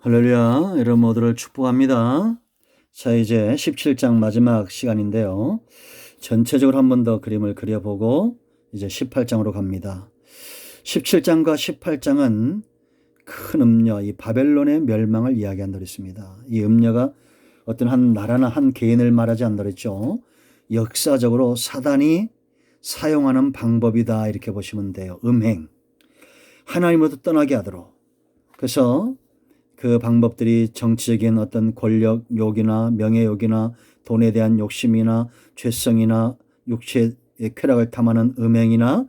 할렐루야, 여러분 모두를 축복합니다. 자, 이제 17장 마지막 시간인데요. 전체적으로 한 번 더 그림을 그려보고 이제 18장으로 갑니다. 17장과 18장은 큰 음녀, 이 바벨론의 멸망을 이야기한다 그랬습니다. 이 음녀가 어떤 한 나라나 한 개인을 말하지 않는다 그랬죠. 역사적으로 사단이 사용하는 방법이다 이렇게 보시면 돼요. 음행. 하나님으로부터 떠나게 하도록. 그래서 그 방법들이 정치적인 어떤 권력욕이나 명예욕이나 돈에 대한 욕심이나 죄성이나 육체의 쾌락을 탐하는 음행이나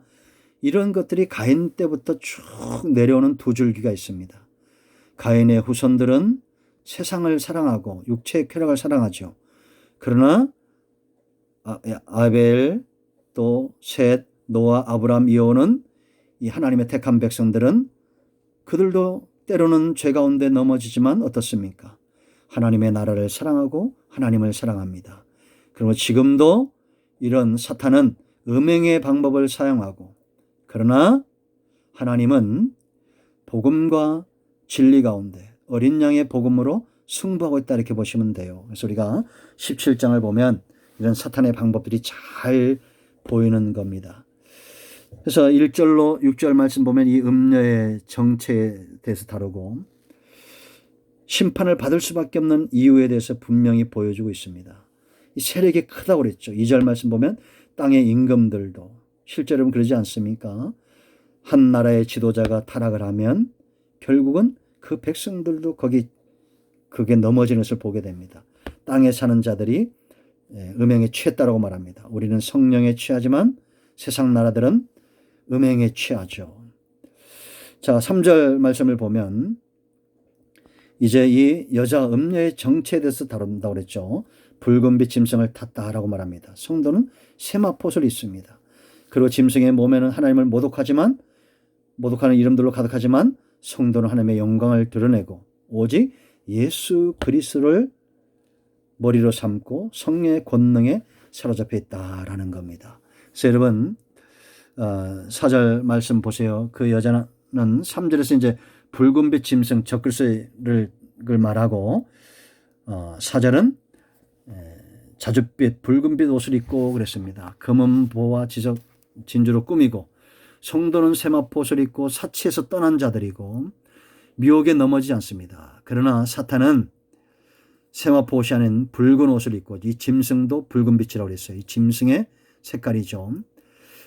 이런 것들이 가인 때부터 쭉 내려오는 두 줄기가 있습니다. 가인의 후손들은 세상을 사랑하고 육체의 쾌락을 사랑하죠. 그러나 아벨, 또 셋, 노아, 아브람 이어오는 이 하나님의 택한 백성들은 그들도 때로는 죄 가운데 넘어지지만 어떻습니까? 하나님의 나라를 사랑하고 하나님을 사랑합니다. 그리고 지금도 이런 사탄은 음행의 방법을 사용하고, 그러나 하나님은 복음과 진리 가운데 어린 양의 복음으로 승부하고 있다 이렇게 보시면 돼요. 그래서 우리가 17장을 보면 이런 사탄의 방법들이 잘 보이는 겁니다. 그래서 1절로 6절 말씀 보면 이 음녀의 정체에 대해서 다루고 심판을 받을 수밖에 없는 이유에 대해서 분명히 보여주고 있습니다. 이 세력이 크다고 그랬죠. 2절 말씀 보면 땅의 임금들도, 실제로는 그러지 않습니까? 한 나라의 지도자가 타락을 하면 결국은 그 백성들도 그게 넘어지는 것을 보게 됩니다. 땅에 사는 자들이 음행에 취했다고 말합니다. 우리는 성령에 취하지만 세상 나라들은 음행에 취하죠. 자, 3절 말씀을 보면 이제 이 여자 음녀의 정체에 대해서 다룬다고 그랬죠. 붉은빛 짐승을 탔다라고 말합니다. 성도는 세마포를 입습니다. 그리고 짐승의 몸에는 하나님을 모독하는 이름들로 가득하지만 성도는 하나님의 영광을 드러내고 오직 예수 그리스도를 머리로 삼고 성령의 권능에 사로잡혀 있다라는 겁니다. 그래서 여러분 4절 말씀 보세요. 그 여자는 3절에서 이제 붉은빛 짐승 적그리스도를 말하고 4절은 자줏빛 붉은빛 옷을 입고 그랬습니다. 금은 보와 진주로 꾸미고 성도는 세마포옷을 입고 사치에서 떠난 자들이고 미혹에 넘어지지 않습니다. 그러나 사탄은 세마포옷이 아닌 붉은 옷을 입고, 이 짐승도 붉은빛이라고 그랬어요. 이 짐승의 색깔이죠.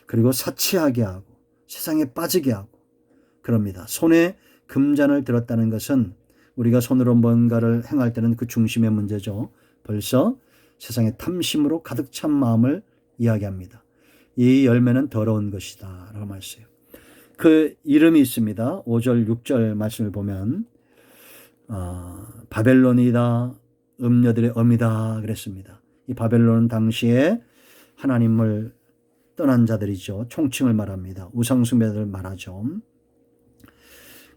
그리고 사치하게 하고 세상에 빠지게 하고 그럽니다. 손에 금잔을 들었다는 것은 우리가 손으로 뭔가를 행할 때는 그 중심의 문제죠. 벌써 세상의 탐심으로 가득 찬 마음을 이야기합니다. 이 열매는 더러운 것이다 라고 말했어요. 그 이름이 있습니다. 5절 6절 말씀을 보면 바벨론이다, 음녀들의 엄이다 그랬습니다. 이 바벨론은 당시에 하나님을 떠난 자들이죠. 총칭을 말합니다. 우상숭배자들을 말하죠.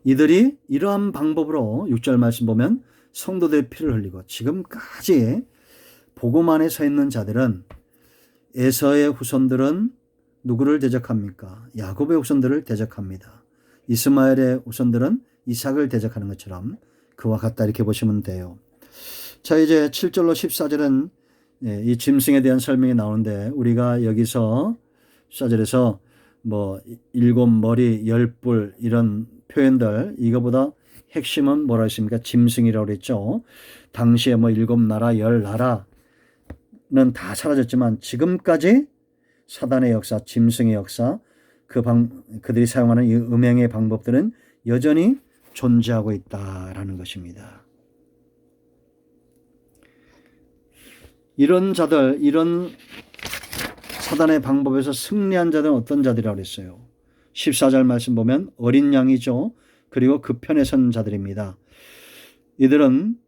이들이 이러한 방법으로 6절 말씀 보면 성도들의 피를 흘리고, 지금까지 복음 안에 서 있는 자들은, 에서의 후손들은 누구를 대적합니까? 야곱의 후손들을 대적합니다. 이스마엘의 후손들은 이삭을 대적하는 것처럼 그와 같다 이렇게 보시면 돼요. 자, 이제 7절로 14절은 이 짐승에 대한 설명이 나오는데, 우리가 여기서 14절에서 뭐 7머리 10뿔 이런 표현들, 이거보다 핵심은 뭐라 했습니까? 짐승이라고 그랬죠. 당시에 뭐 7나라 10나라는 다 사라졌지만 지금까지 사단의 역사, 짐승의 역사, 그들이 사용하는 이 음행의 방법들은 여전히 존재하고 있다라는 것입니다. 이런 자들, 이런 사단의 방법에서 승리한 자들은 어떤 자들이라고 그랬어요? 14절 말씀 보면 어린 양이죠. 그리고 그 편에 선 자들입니다. 이들은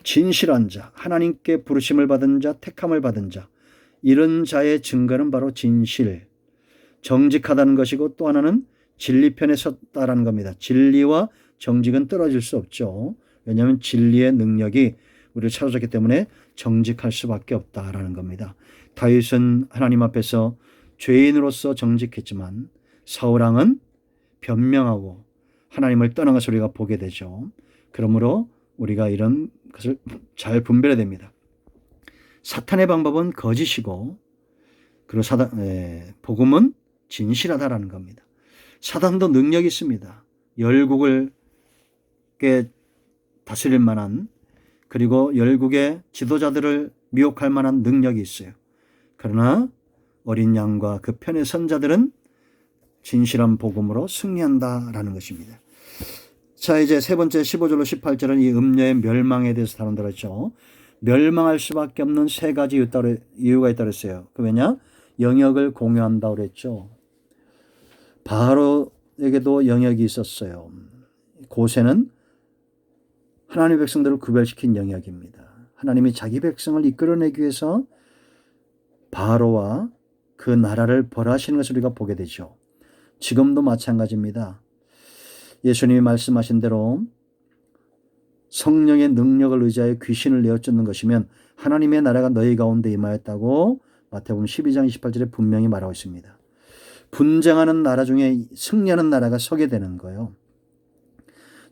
진실한 자, 하나님께 부르심을 받은 자, 택함을 받은 자, 이런 자의 증거는 바로 진실, 정직하다는 것이고, 또 하나는 진리 편에 섰다라는 겁니다. 진리와 정직은 떨어질 수 없죠. 왜냐하면 진리의 능력이 우리를 사로잡기 때문에 정직할 수밖에 없다라는 겁니다. 다윗은 하나님 앞에서 죄인으로서 정직했지만 사울왕은 변명하고 하나님을 떠난 것을 우리가 보게 되죠. 그러므로 우리가 이런 것을 잘 분별해야 됩니다. 사탄의 방법은 거짓이고 그리고 복음은 진실하다라는 겁니다. 사단도 능력이 있습니다. 열국을 다스릴 만한 그리고 열국의 지도자들을 미혹할 만한 능력이 있어요. 그러나 어린 양과 그 편의 선자들은 진실한 복음으로 승리한다라는 것입니다. 자, 이제 세 번째 15절로 18절은 이 음녀의 멸망에 대해서 다룬다 그랬죠. 멸망할 수밖에 없는 세 가지 이유가 있다고 했어요. 그 왜냐? 영역을 공유한다고 그랬죠. 바로에게도 영역이 있었어요. 고세는 하나님의 백성들을 구별시킨 영역입니다. 하나님이 자기 백성을 이끌어내기 위해서 바로와 그 나라를 벌하시는 것을 우리가 보게 되죠. 지금도 마찬가지입니다. 예수님이 말씀하신 대로 성령의 능력을 의지하여 귀신을 내어쫓는 것이면 하나님의 나라가 너희 가운데 임하였다고 마태복음 12장 28절에 분명히 말하고 있습니다. 분쟁하는 나라 중에 승리하는 나라가 서게 되는 거예요.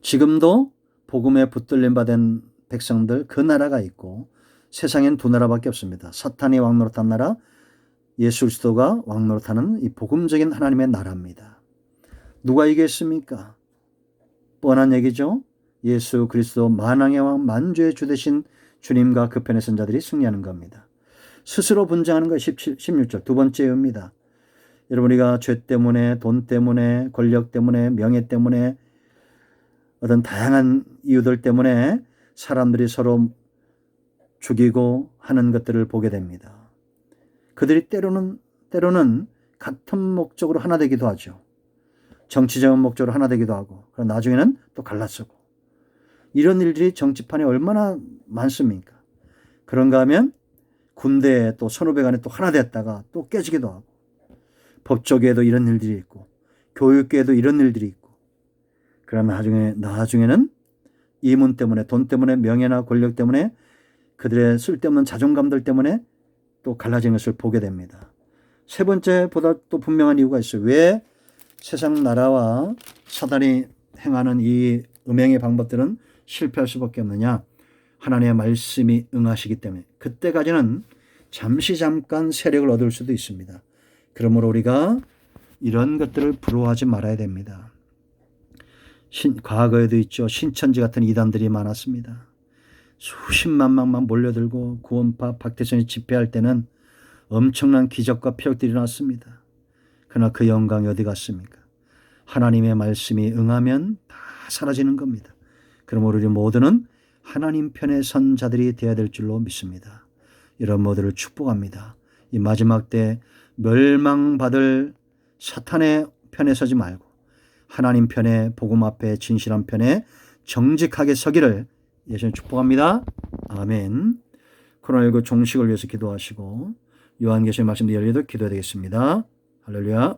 지금도 복음에 붙들림 받은 백성들 그 나라가 있고 세상엔 두 나라밖에 없습니다. 사탄이 왕노릇한 나라, 예수 그리스도가 왕노릇하는 이 복음적인 하나님의 나라입니다. 누가 이겼습니까? 뻔한 얘기죠. 예수 그리스도 만왕의 왕 만주의 주 되신 주님과 그 편의 선자들이 승리하는 겁니다. 스스로 분쟁하는 것 16절 두 번째입니다. 여러분 우리가 죄 때문에 돈 때문에 권력 때문에 명예 때문에 어떤 다양한 이유들 때문에 사람들이 서로 죽이고 하는 것들을 보게 됩니다. 그들이 때로는 같은 목적으로 하나 되기도 하죠. 정치적인 목적으로 하나 되기도 하고 그러나 나중에는 또 갈라서고 이런 일들이 정치판에 얼마나 많습니까? 그런가 하면 군대에 또 선후배 간에 또 하나 됐다가 또 깨지기도 하고 법조계에도 이런 일들이 있고 교육계에도 이런 일들이 있고 그러나 나중에는 이문 때문에 돈 때문에 명예나 권력 때문에 그들의 쓸데없는 자존감들 때문에 또 갈라지는 것을 보게 됩니다. 세 번째보다 또 분명한 이유가 있어요. 왜 세상 나라와 사단이 행하는 이 음행의 방법들은 실패할 수밖에 없느냐? 하나님의 말씀이 응하시기 때문에 그때까지는 잠깐 세력을 얻을 수도 있습니다. 그러므로 우리가 이런 것들을 부러워하지 말아야 됩니다. 과거에도 있죠. 신천지 같은 이단들이 많았습니다. 수십만 명만 몰려들고 구원파 박태선이 집회할 때는 엄청난 기적과 표적들이 일어났습니다. 그러나 그 영광이 어디 갔습니까? 하나님의 말씀이 응하면 다 사라지는 겁니다. 그러므로 우리 모두는 하나님 편의 선자들이 되어야 될 줄로 믿습니다. 이런 모두를 축복합니다. 이 마지막 때 멸망받을 사탄의 편에 서지 말고 하나님 편에 복음 앞에 진실한 편에 정직하게 서기를 예수님 축복합니다. 아멘. 코로나19 종식을 위해서 기도하시고 요한계시록 말씀도 열리도록 기도해야 되겠습니다. 할렐루야.